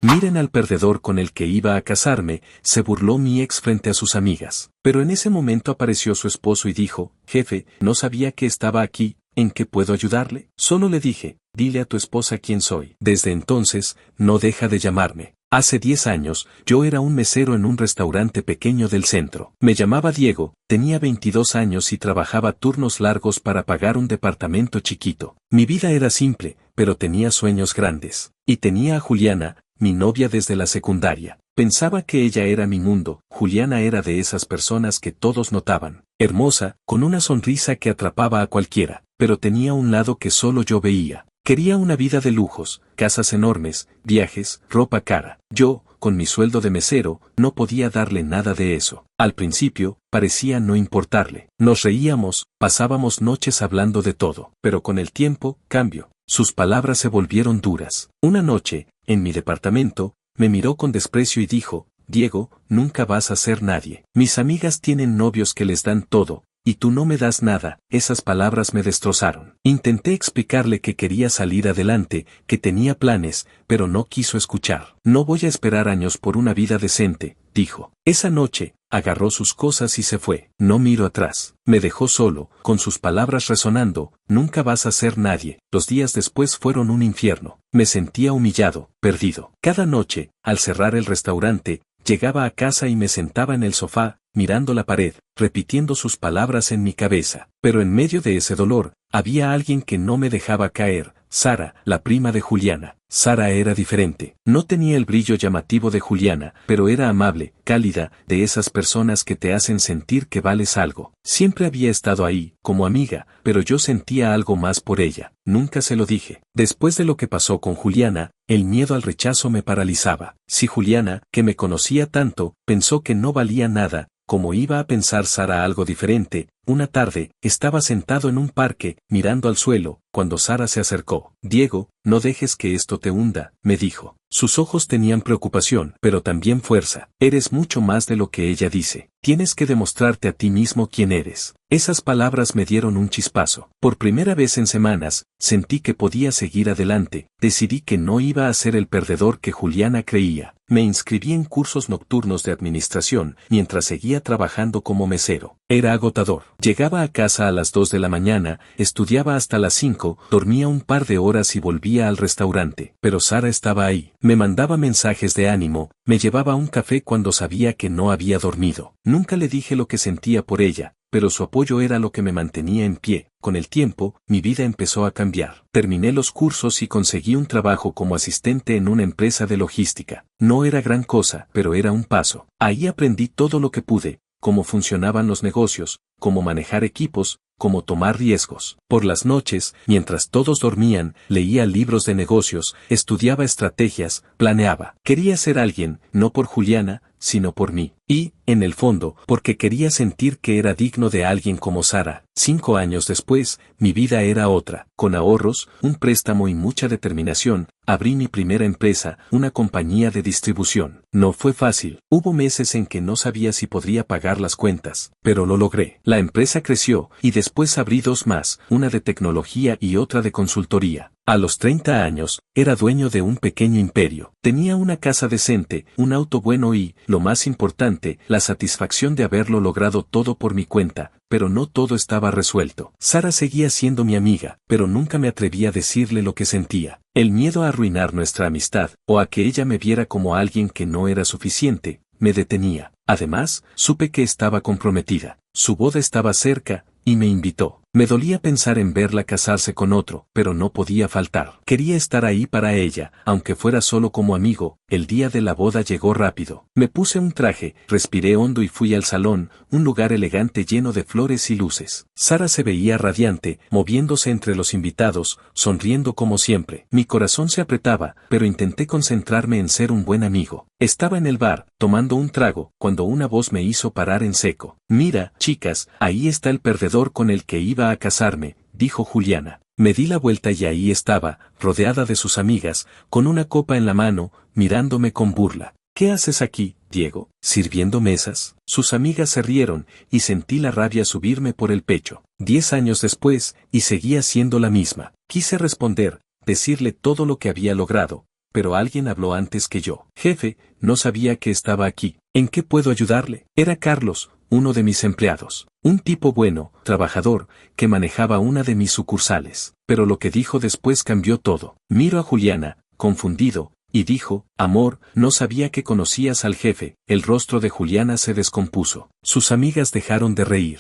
Miren al perdedor con el que iba a casarme, se burló mi ex frente a sus amigas. Pero en ese momento apareció su esposo y dijo, jefe, no sabía que estaba aquí, ¿en qué puedo ayudarle? Solo le dije, dile a tu esposa quién soy. Desde entonces, no deja de llamarme. Hace 10 años, yo era un mesero en un restaurante pequeño del centro. Me llamaba Diego, tenía 22 años y trabajaba turnos largos para pagar un departamento chiquito. Mi vida era simple, pero tenía sueños grandes. Y tenía a Juliana, mi novia desde la secundaria. Pensaba que ella era mi mundo. Juliana era de esas personas que todos notaban. Hermosa, con una sonrisa que atrapaba a cualquiera, pero tenía un lado que solo yo veía. Quería una vida de lujos, casas enormes, viajes, ropa cara. Yo, con mi sueldo de mesero, no podía darle nada de eso. Al principio, parecía no importarle. Nos reíamos, pasábamos noches hablando de todo. Pero con el tiempo, cambio. Sus palabras se volvieron duras. Una noche, en mi departamento, me miró con desprecio y dijo, Diego, nunca vas a ser nadie. Mis amigas tienen novios que les dan todo, y tú no me das nada. Esas palabras me destrozaron. Intenté explicarle que quería salir adelante, que tenía planes, pero no quiso escuchar. No voy a esperar años por una vida decente, dijo. Esa noche, agarró sus cosas y se fue. No miro atrás. Me dejó solo, con sus palabras resonando, nunca vas a ser nadie. Los días después fueron un infierno. Me sentía humillado, perdido. Cada noche, al cerrar el restaurante, llegaba a casa y me sentaba en el sofá, mirando la pared, repitiendo sus palabras en mi cabeza. Pero en medio de ese dolor, había alguien que no me dejaba caer, Sara, la prima de Juliana. Sara era diferente. No tenía el brillo llamativo de Juliana, pero era amable, cálida, de esas personas que te hacen sentir que vales algo. Siempre había estado ahí, como amiga, pero yo sentía algo más por ella. Nunca se lo dije. Después de lo que pasó con Juliana, el miedo al rechazo me paralizaba. Si Juliana, que me conocía tanto, pensó que no valía nada, ¿cómo iba a pensar Sara algo diferente? Una tarde, estaba sentado en un parque, mirando al suelo, cuando Sara se acercó. Diego, no dejes que esto te hunda, me dijo. Sus ojos tenían preocupación, pero también fuerza. Eres mucho más de lo que ella dice. Tienes que demostrarte a ti mismo quién eres. Esas palabras me dieron un chispazo. Por primera vez en semanas, sentí que podía seguir adelante. Decidí que no iba a ser el perdedor que Juliana creía. Me inscribí en cursos nocturnos de administración, mientras seguía trabajando como mesero. Era agotador. Llegaba a casa a las 2 de la mañana, estudiaba hasta las 5, dormía un par de horas y volvía al restaurante. Pero Sara estaba ahí. Me mandaba mensajes de ánimo, me llevaba un café cuando sabía que no había dormido. Nunca le dije lo que sentía por ella, pero su apoyo era lo que me mantenía en pie. Con el tiempo, mi vida empezó a cambiar. Terminé los cursos y conseguí un trabajo como asistente en una empresa de logística. No era gran cosa, pero era un paso. Ahí aprendí todo lo que pude, cómo funcionaban los negocios, cómo manejar equipos, cómo tomar riesgos. Por las noches, mientras todos dormían, leía libros de negocios, estudiaba estrategias, planeaba. Quería ser alguien, no por Juliana, sino por mí. Y, en el fondo, porque quería sentir que era digno de alguien como Sara. 5 años después, mi vida era otra. Con ahorros, un préstamo y mucha determinación, abrí mi primera empresa, una compañía de distribución. No fue fácil. Hubo meses en que no sabía si podría pagar las cuentas, pero lo logré. La empresa creció, y después abrí 2 más, una de tecnología y otra de consultoría. A los 30 años, era dueño de un pequeño imperio. Tenía una casa decente, un auto bueno y, lo más importante, la satisfacción de haberlo logrado todo por mi cuenta, pero no todo estaba resuelto. Sara seguía siendo mi amiga, pero nunca me atreví a decirle lo que sentía. El miedo a arruinar nuestra amistad, o a que ella me viera como alguien que no era suficiente, me detenía. Además, supe que estaba comprometida. Su boda estaba cerca, y me invitó. Me dolía pensar en verla casarse con otro, pero no podía faltar. Quería estar ahí para ella, aunque fuera solo como amigo. El día de la boda llegó rápido. Me puse un traje, respiré hondo y fui al salón, un lugar elegante lleno de flores y luces. Sara se veía radiante, moviéndose entre los invitados, sonriendo como siempre. Mi corazón se apretaba, pero intenté concentrarme en ser un buen amigo. Estaba en el bar, tomando un trago, cuando una voz me hizo parar en seco. Mira, chicas, ahí está el perdedor con el que iba a casarme, dijo Juliana. Me di la vuelta y ahí estaba, rodeada de sus amigas, con una copa en la mano, mirándome con burla. ¿Qué haces aquí, Diego? ¿Sirviendo mesas? Sus amigas se rieron, y sentí la rabia subirme por el pecho. 10 años después, y seguía siendo la misma. Quise responder, decirle todo lo que había logrado, pero alguien habló antes que yo. Jefe, no sabía que estaba aquí. ¿En qué puedo ayudarle? Era Carlos, uno de mis empleados. Un tipo bueno, trabajador, que manejaba una de mis sucursales. Pero lo que dijo después cambió todo. Miro a Juliana, confundido, y dijo, amor, no sabía que conocías al jefe. El rostro de Juliana se descompuso. Sus amigas dejaron de reír.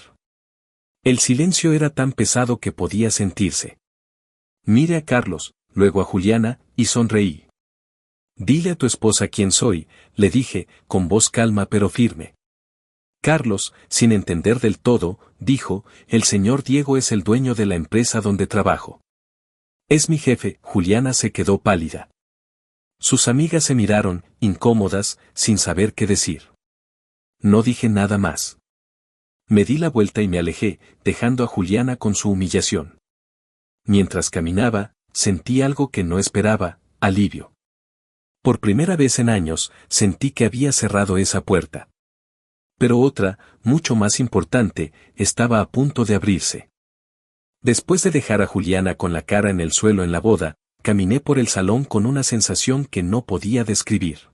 El silencio era tan pesado que podía sentirse. Miré a Carlos, luego a Juliana, y sonreí. Dile a tu esposa quién soy, le dije, con voz calma pero firme. Carlos, sin entender del todo, dijo, el señor Diego es el dueño de la empresa donde trabajo. Es mi jefe. Juliana se quedó pálida. Sus amigas se miraron, incómodas, sin saber qué decir. No dije nada más. Me di la vuelta y me alejé, dejando a Juliana con su humillación. Mientras caminaba, sentí algo que no esperaba, alivio. Por primera vez en años, sentí que había cerrado esa puerta. Pero otra, mucho más importante, estaba a punto de abrirse. Después de dejar a Juliana con la cara en el suelo en la boda, caminé por el salón con una sensación que no podía describir.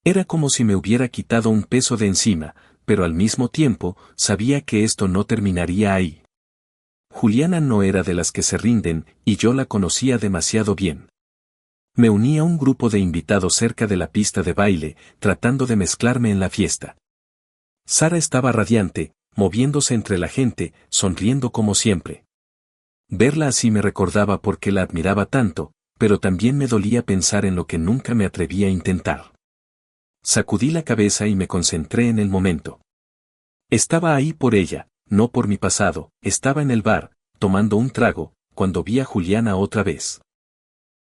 Era como si me hubiera quitado un peso de encima, pero al mismo tiempo, sabía que esto no terminaría ahí. Juliana no era de las que se rinden, y yo la conocía demasiado bien. Me uní a un grupo de invitados cerca de la pista de baile, tratando de mezclarme en la fiesta. Sara estaba radiante, moviéndose entre la gente, sonriendo como siempre. Verla así me recordaba por qué la admiraba tanto, pero también me dolía pensar en lo que nunca me atreví a intentar. Sacudí la cabeza y me concentré en el momento. Estaba ahí por ella, no por mi pasado. Estaba en el bar, tomando un trago, cuando vi a Juliana otra vez.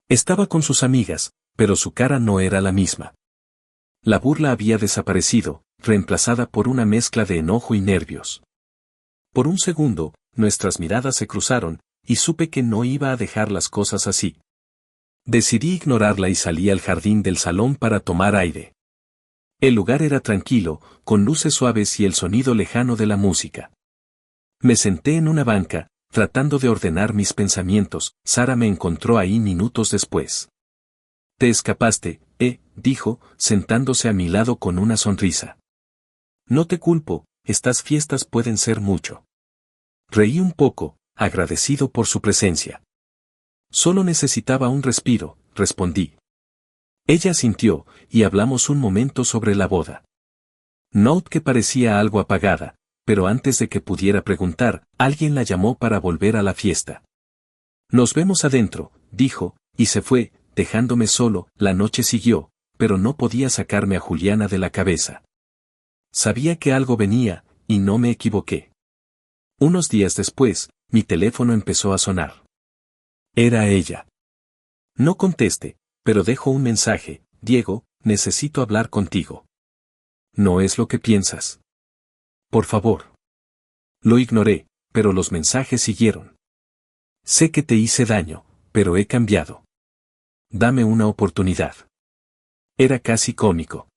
Estaba con sus amigas, pero su cara no era la misma. La burla había desaparecido, reemplazada por una mezcla de enojo y nervios. Por un segundo, nuestras miradas se cruzaron, y supe que no iba a dejar las cosas así. Decidí ignorarla y salí al jardín del salón para tomar aire. El lugar era tranquilo, con luces suaves y el sonido lejano de la música. Me senté en una banca, tratando de ordenar mis pensamientos. Sara me encontró ahí minutos después. «Te escapaste», dijo, sentándose a mi lado con una sonrisa. «No te culpo, estas fiestas pueden ser mucho». Reí un poco, agradecido por su presencia. «Solo necesitaba un respiro», respondí. Ella asintió, y hablamos un momento sobre la boda. Note que parecía algo apagada, pero antes de que pudiera preguntar, alguien la llamó para volver a la fiesta. «Nos vemos adentro», dijo, y se fue, dejándome solo. La noche siguió, pero no podía sacarme a Juliana de la cabeza. Sabía que algo venía, y no me equivoqué. Unos días después, mi teléfono empezó a sonar. Era ella. No contesté, pero dejo un mensaje: «Diego, necesito hablar contigo». «¿No es lo que piensas? Por favor». Lo ignoré, pero los mensajes siguieron. «Sé que te hice daño, pero he cambiado. Dame una oportunidad». Era casi cómico.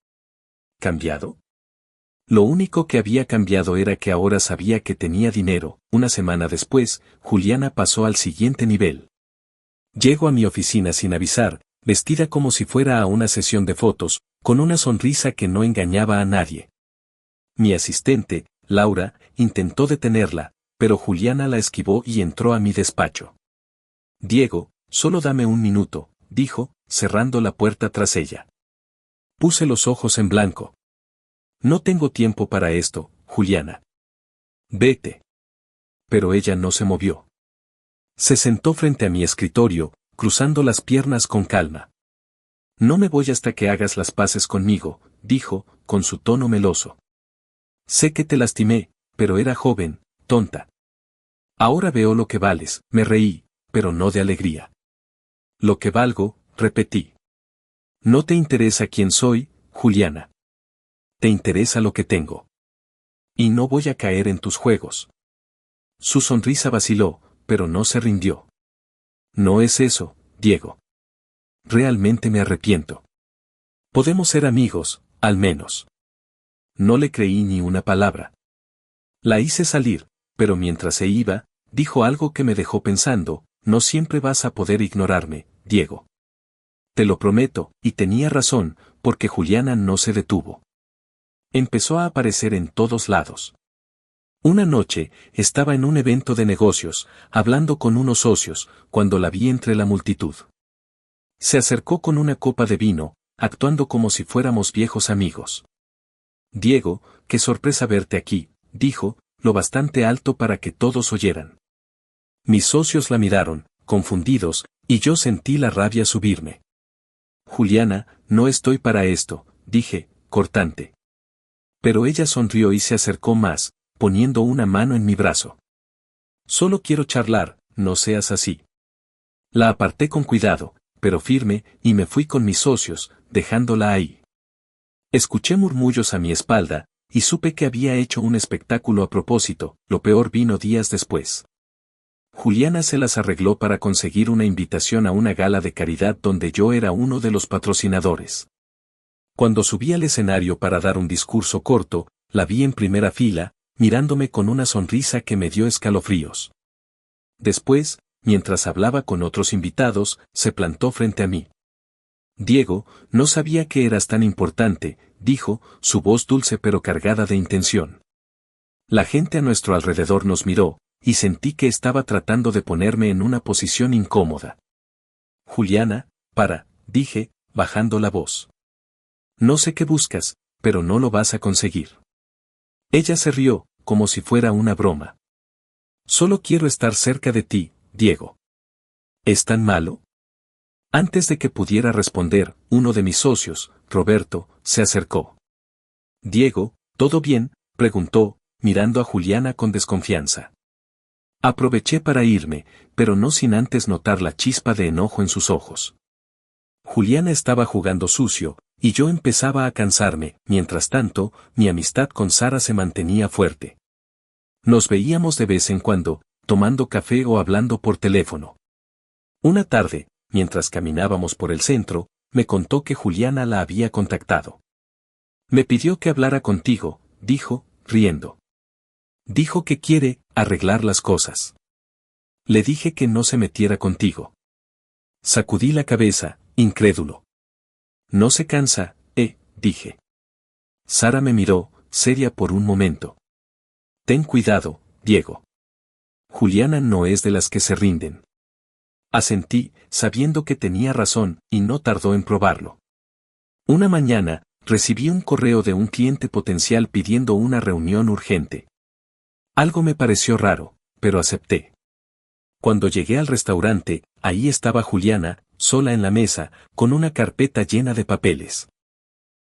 ¿Cambiado? Lo único que había cambiado era que ahora sabía que tenía dinero. Una semana después, Juliana pasó al siguiente nivel. Llegó a mi oficina sin avisar, vestida como si fuera a una sesión de fotos, con una sonrisa que no engañaba a nadie. Mi asistente, Laura, intentó detenerla, pero Juliana la esquivó y entró a mi despacho. «Diego, solo dame un minuto», dijo, cerrando la puerta tras ella. Puse los ojos en blanco. «No tengo tiempo para esto, Juliana». «Vete». Pero ella no se movió. Se sentó frente a mi escritorio, cruzando las piernas con calma. «No me voy hasta que hagas las paces conmigo», dijo, con su tono meloso. «Sé que te lastimé, pero era joven, tonta. Ahora veo lo que vales». Me reí, pero no de alegría. «Lo que valgo», repetí. «No te interesa quién soy, Juliana. Te interesa lo que tengo. Y no voy a caer en tus juegos». Su sonrisa vaciló, pero no se rindió. «No es eso, Diego. Realmente me arrepiento. Podemos ser amigos, al menos». No le creí ni una palabra. La hice salir, pero mientras se iba, dijo algo que me dejó pensando: «No siempre vas a poder ignorarme, Diego. Te lo prometo, y tenía razón, porque Juliana no se detuvo. Empezó a aparecer en todos lados. Una noche, estaba en un evento de negocios, hablando con unos socios, cuando la vi entre la multitud. Se acercó con una copa de vino, actuando como si fuéramos viejos amigos. Diego, qué sorpresa verte aquí, dijo, lo bastante alto para que todos oyeran. Mis socios la miraron, confundidos, y yo sentí la rabia subirme. Juliana, no estoy para esto, dije, cortante. Pero ella sonrió y se acercó más, poniendo una mano en mi brazo. Solo quiero charlar, no seas así. La aparté con cuidado, pero firme, y me fui con mis socios, dejándola ahí. Escuché murmullos a mi espalda, y supe que había hecho un espectáculo a propósito. Lo peor vino días después. Juliana se las arregló para conseguir una invitación a una gala de caridad donde yo era uno de los patrocinadores. Cuando subí al escenario para dar un discurso corto, la vi en primera fila, mirándome con una sonrisa que me dio escalofríos. Después, mientras hablaba con otros invitados, se plantó frente a mí. Diego, no sabía que eras tan importante, dijo, su voz dulce pero cargada de intención. La gente a nuestro alrededor nos miró, y sentí que estaba tratando de ponerme en una posición incómoda. Juliana, dije, bajando la voz. No sé qué buscas, pero no lo vas a conseguir. Ella se rió, como si fuera una broma. Solo quiero estar cerca de ti, Diego. ¿Es tan malo? Antes de que pudiera responder, uno de mis socios, Roberto, se acercó. Diego, ¿todo bien?, preguntó, mirando a Juliana con desconfianza. Aproveché para irme, pero no sin antes notar la chispa de enojo en sus ojos. Juliana estaba jugando sucio, y yo empezaba a cansarme. Mientras tanto, mi amistad con Sara se mantenía fuerte. Nos veíamos de vez en cuando, tomando café o hablando por teléfono. Una tarde, mientras caminábamos por el centro, me contó que Juliana la había contactado. Me pidió que hablara contigo, dijo, riendo. Dijo que quiere arreglar las cosas. Le dije que no se metiera contigo. Sacudí la cabeza, incrédulo. No se cansa, dije. Sara me miró, seria por un momento. Ten cuidado, Diego. Juliana no es de las que se rinden. Asentí, sabiendo que tenía razón, y no tardó en probarlo. Una mañana, recibí un correo de un cliente potencial pidiendo una reunión urgente. Algo me pareció raro, pero acepté. Cuando llegué al restaurante, ahí estaba Juliana, sola en la mesa, con una carpeta llena de papeles.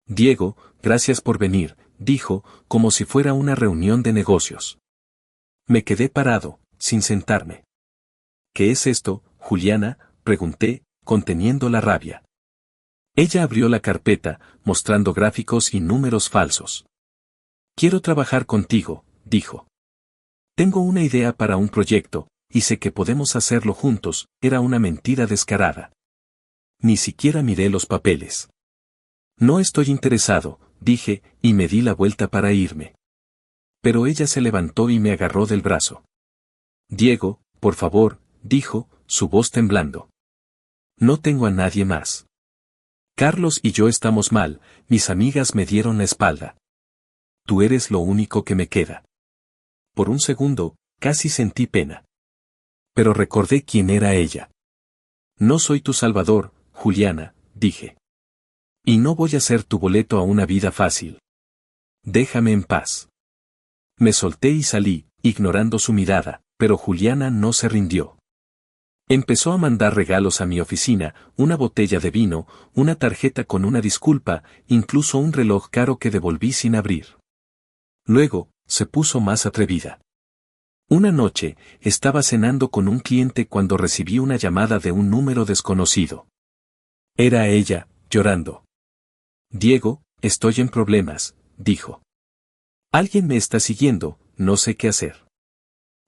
Diego, gracias por venir, dijo, como si fuera una reunión de negocios. Me quedé parado, sin sentarme. ¿Qué es esto, Juliana?, pregunté, conteniendo la rabia. Ella abrió la carpeta, mostrando gráficos y números falsos. Quiero trabajar contigo, dijo. Tengo una idea para un proyecto, y sé que podemos hacerlo juntos. Era una mentira descarada. Ni siquiera miré los papeles. No estoy interesado, dije, y me di la vuelta para irme. Pero ella se levantó y me agarró del brazo. Diego, por favor, dijo, su voz temblando. No tengo a nadie más. Carlos y yo estamos mal, mis amigas me dieron la espalda. Tú eres lo único que me queda. Por un segundo, casi sentí pena. Pero recordé quién era ella. No soy tu salvador, Juliana, dije. Y no voy a ser tu boleto a una vida fácil. Déjame en paz. Me solté y salí, ignorando su mirada, pero Juliana no se rindió. Empezó a mandar regalos a mi oficina, una botella de vino, una tarjeta con una disculpa, incluso un reloj caro que devolví sin abrir. Luego, se puso más atrevida. Una noche, estaba cenando con un cliente cuando recibí una llamada de un número desconocido. Era ella, llorando. Diego, estoy en problemas, dijo. Alguien me está siguiendo, no sé qué hacer.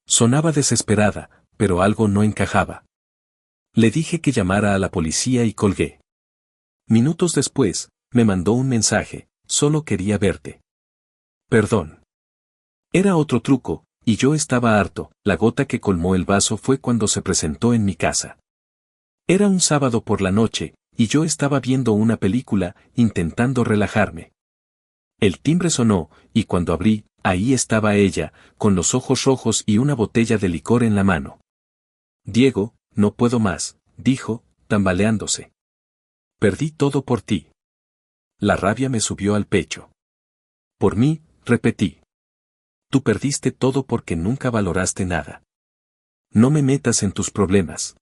Sonaba desesperada, pero algo no encajaba. Le dije que llamara a la policía y colgué. Minutos después, me mandó un mensaje, solo quería verte. Perdón. Era otro truco, y yo estaba harto. La gota que colmó el vaso fue cuando se presentó en mi casa. Era un sábado por la noche, y yo estaba viendo una película, intentando relajarme. El timbre sonó, y cuando abrí, ahí estaba ella, con los ojos rojos y una botella de licor en la mano. Diego, no puedo más, dijo, tambaleándose. Perdí todo por ti. La rabia me subió al pecho. Por mí, repetí. Tú perdiste todo porque nunca valoraste nada. No me metas en tus problemas.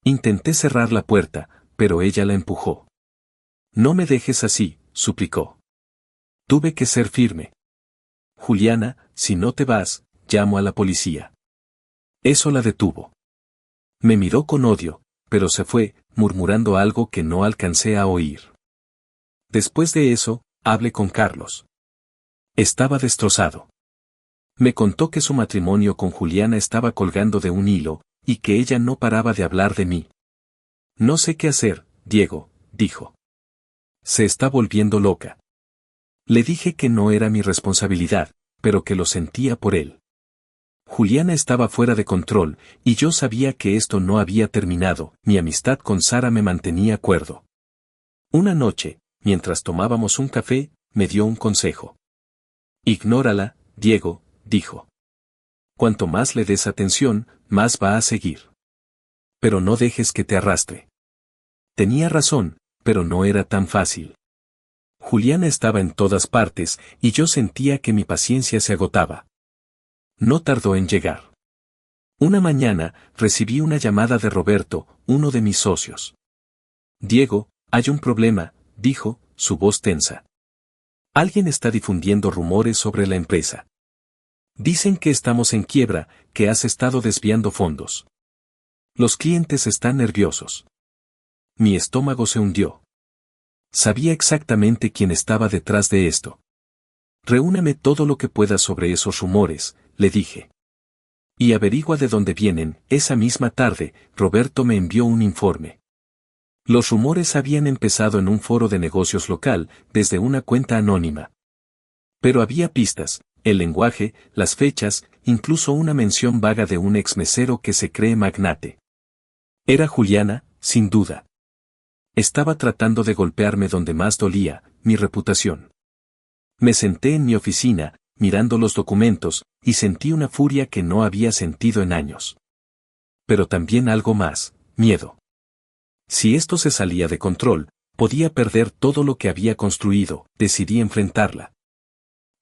Intenté cerrar la puerta, pero ella la empujó. No me dejes así, suplicó. Tuve que ser firme. Juliana, si no te vas, llamo a la policía. Eso la detuvo. Me miró con odio, pero se fue, murmurando algo que no alcancé a oír. Después de eso, hablé con Carlos. Estaba destrozado. Me contó que su matrimonio con Juliana estaba colgando de un hilo, y que ella no paraba de hablar de mí. No sé qué hacer, Diego, dijo. Se está volviendo loca. Le dije que no era mi responsabilidad, pero que lo sentía por él. Juliana estaba fuera de control, y yo sabía que esto no había terminado. Mi amistad con Sara me mantenía cuerdo. Una noche, mientras tomábamos un café, me dio un consejo. Ignórala, Diego, dijo. Cuanto más le des atención, más va a seguir. Pero no dejes que te arrastre. Tenía razón, pero no era tan fácil. Juliana estaba en todas partes, y yo sentía que mi paciencia se agotaba. No tardó en llegar. Una mañana, recibí una llamada de Roberto, uno de mis socios. Diego, hay un problema, dijo, su voz tensa. Alguien está difundiendo rumores sobre la empresa. Dicen que estamos en quiebra, que has estado desviando fondos. Los clientes están nerviosos. Mi estómago se hundió. Sabía exactamente quién estaba detrás de esto. Reúname todo lo que puedas sobre esos rumores, le dije. Y averigua de dónde vienen. Esa misma tarde, Roberto me envió un informe. Los rumores habían empezado en un foro de negocios local, desde una cuenta anónima. Pero había pistas, el lenguaje, las fechas, incluso una mención vaga de un ex mesero que se cree magnate. Era Juliana, sin duda. Estaba tratando de golpearme donde más dolía, mi reputación. Me senté en mi oficina, mirando los documentos, y sentí una furia que no había sentido en años. Pero también algo más, miedo. Si esto se salía de control, podía perder todo lo que había construido. Decidí enfrentarla.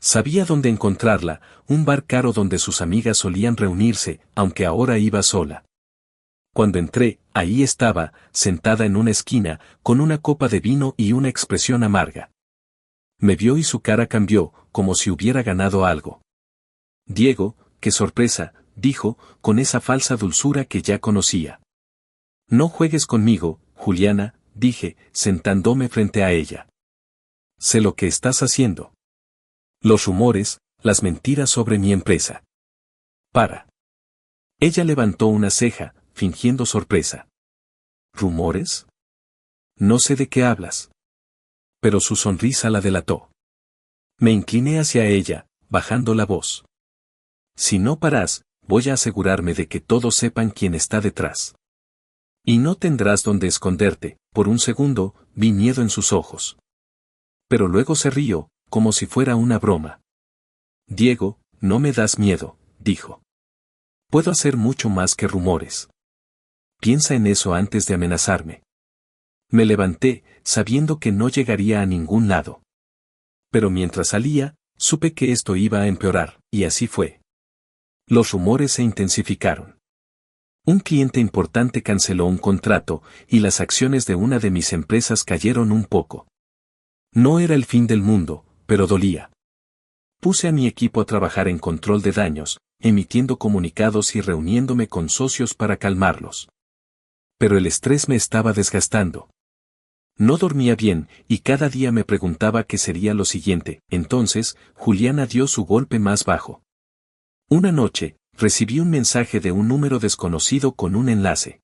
Sabía dónde encontrarla, un bar caro donde sus amigas solían reunirse, aunque ahora iba sola. Cuando entré, ahí estaba, sentada en una esquina, con una copa de vino y una expresión amarga. Me vio y su cara cambió, como si hubiera ganado algo. Diego, qué sorpresa, dijo, con esa falsa dulzura que ya conocía. No juegues conmigo, Juliana, dije, sentándome frente a ella. Sé lo que estás haciendo. Los rumores, las mentiras sobre mi empresa. Para. Ella levantó una ceja, fingiendo sorpresa. ¿Rumores? No sé de qué hablas. Pero su sonrisa la delató. Me incliné hacia ella, bajando la voz. Si no paras, voy a asegurarme de que todos sepan quién está detrás. Y no tendrás donde esconderte. Por un segundo, vi miedo en sus ojos. Pero luego se rió, como si fuera una broma. Diego, no me das miedo, dijo. Puedo hacer mucho más que rumores. Piensa en eso antes de amenazarme. Me levanté, sabiendo que no llegaría a ningún lado. Pero mientras salía, supe que esto iba a empeorar, y así fue. Los rumores se intensificaron. Un cliente importante canceló un contrato, y las acciones de una de mis empresas cayeron un poco. No era el fin del mundo, pero dolía. Puse a mi equipo a trabajar en control de daños, emitiendo comunicados y reuniéndome con socios para calmarlos. Pero el estrés me estaba desgastando. No dormía bien, y cada día me preguntaba qué sería lo siguiente. Entonces, Juliana dio su golpe más bajo. Una noche, recibí un mensaje de un número desconocido con un enlace.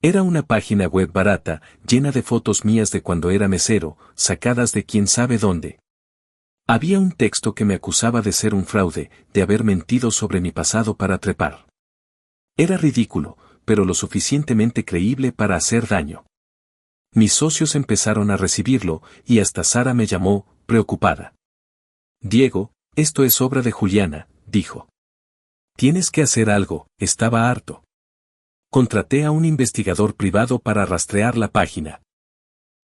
Era una página web barata, llena de fotos mías de cuando era mesero, sacadas de quién sabe dónde. Había un texto que me acusaba de ser un fraude, de haber mentido sobre mi pasado para trepar. Era ridículo, pero lo suficientemente creíble para hacer daño. Mis socios empezaron a recibirlo, y hasta Sara me llamó, preocupada. Diego, esto es obra de Juliana, dijo. Tienes que hacer algo, estaba harto. Contraté a un investigador privado para rastrear la página.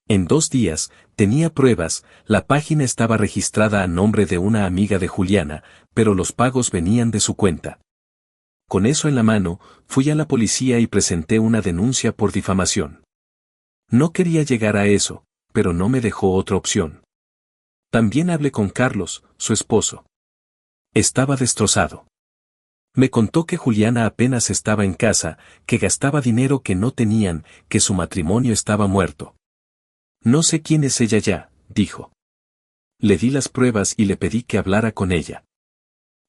En 2 días, tenía pruebas, la página estaba registrada a nombre de una amiga de Juliana, pero los pagos venían de su cuenta. Con eso en la mano, fui a la policía y presenté una denuncia por difamación. No quería llegar a eso, pero no me dejó otra opción. También hablé con Carlos, su esposo. Estaba destrozado. Me contó que Juliana apenas estaba en casa, que gastaba dinero que no tenían, que su matrimonio estaba muerto. No sé quién es ella ya, dijo. Le di las pruebas y le pedí que hablara con ella.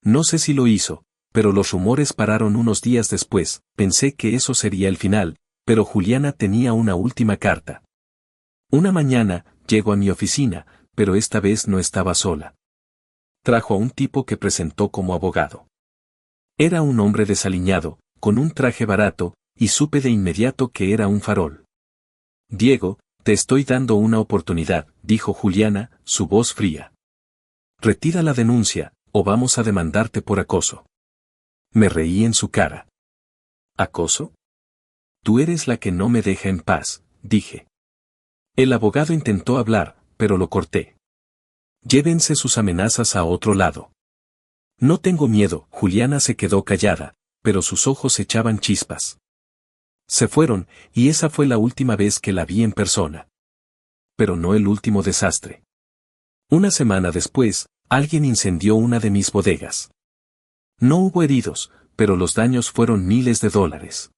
No sé si lo hizo, pero los rumores pararon unos días después, pensé que eso sería el final, pero Juliana tenía una última carta. Una mañana, llego a mi oficina, pero esta vez no estaba sola. Trajo a un tipo que presentó como abogado. Era un hombre desaliñado, con un traje barato, y supe de inmediato que era un farol. Diego, te estoy dando una oportunidad, dijo Juliana, su voz fría. Retira la denuncia, o vamos a demandarte por acoso. Me reí en su cara. ¿Acoso? Tú eres la que no me deja en paz, dije. El abogado intentó hablar, pero lo corté. Llévense sus amenazas a otro lado. No tengo miedo, Juliana se quedó callada, pero sus ojos echaban chispas. Se fueron, y esa fue la última vez que la vi en persona. Pero no el último desastre. Una semana después, alguien incendió una de mis bodegas. No hubo heridos, pero los daños fueron miles de dólares.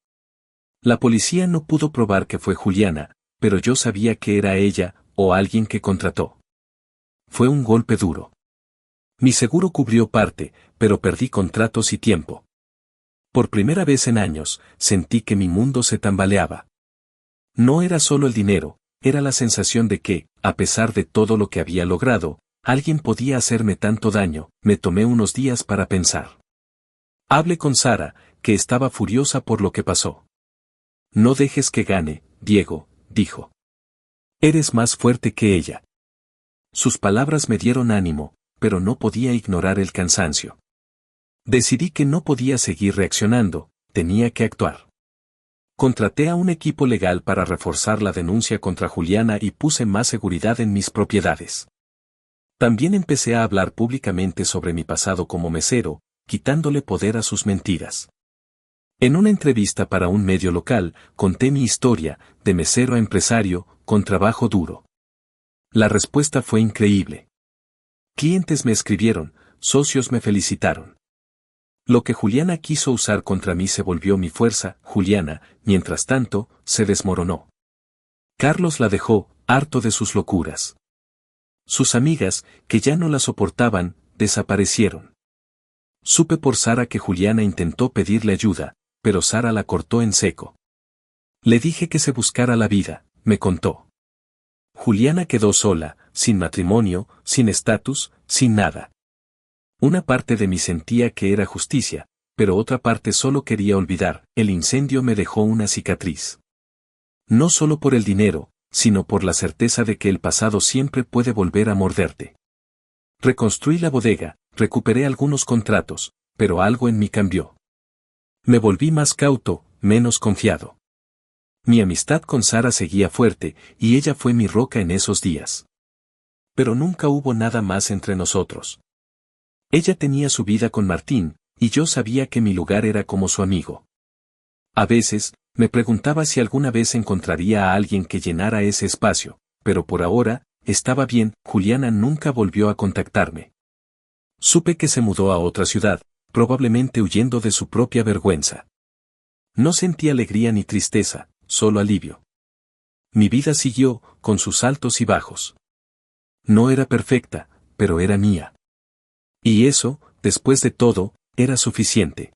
La policía no pudo probar que fue Juliana, pero yo sabía que era ella, o alguien que contrató. Fue un golpe duro. Mi seguro cubrió parte, pero perdí contratos y tiempo. Por primera vez en años, sentí que mi mundo se tambaleaba. No era solo el dinero, era la sensación de que, a pesar de todo lo que había logrado, alguien podía hacerme tanto daño. Me tomé unos días para pensar. Hablé con Sara, que estaba furiosa por lo que pasó. No dejes que gane, Diego, dijo. Eres más fuerte que ella. Sus palabras me dieron ánimo, pero no podía ignorar el cansancio. Decidí que no podía seguir reaccionando, tenía que actuar. Contraté a un equipo legal para reforzar la denuncia contra Juliana y puse más seguridad en mis propiedades. También empecé a hablar públicamente sobre mi pasado como mesero, quitándole poder a sus mentiras. En una entrevista para un medio local, conté mi historia, de mesero a empresario, con trabajo duro. La respuesta fue increíble. Clientes me escribieron, socios me felicitaron. Lo que Juliana quiso usar contra mí se volvió mi fuerza. Juliana, mientras tanto, se desmoronó. Carlos la dejó, harto de sus locuras. Sus amigas, que ya no la soportaban, desaparecieron. Supe por Sara que Juliana intentó pedirle ayuda, pero Sara la cortó en seco. Le dije que se buscara la vida, me contó. Juliana quedó sola, sin matrimonio, sin estatus, sin nada. Una parte de mí sentía que era justicia, pero otra parte solo quería olvidar. El incendio me dejó una cicatriz. No solo por el dinero, sino por la certeza de que el pasado siempre puede volver a morderte. Reconstruí la bodega, recuperé algunos contratos, pero algo en mí cambió. Me volví más cauto, menos confiado. Mi amistad con Sara seguía fuerte, y ella fue mi roca en esos días. Pero nunca hubo nada más entre nosotros. Ella tenía su vida con Martín, y yo sabía que mi lugar era como su amigo. A veces, me preguntaba si alguna vez encontraría a alguien que llenara ese espacio, pero por ahora, estaba bien. Juliana nunca volvió a contactarme. Supe que se mudó a otra ciudad, probablemente huyendo de su propia vergüenza. No sentí alegría ni tristeza, solo alivio. Mi vida siguió, con sus altos y bajos. No era perfecta, pero era mía. Y eso, después de todo, era suficiente.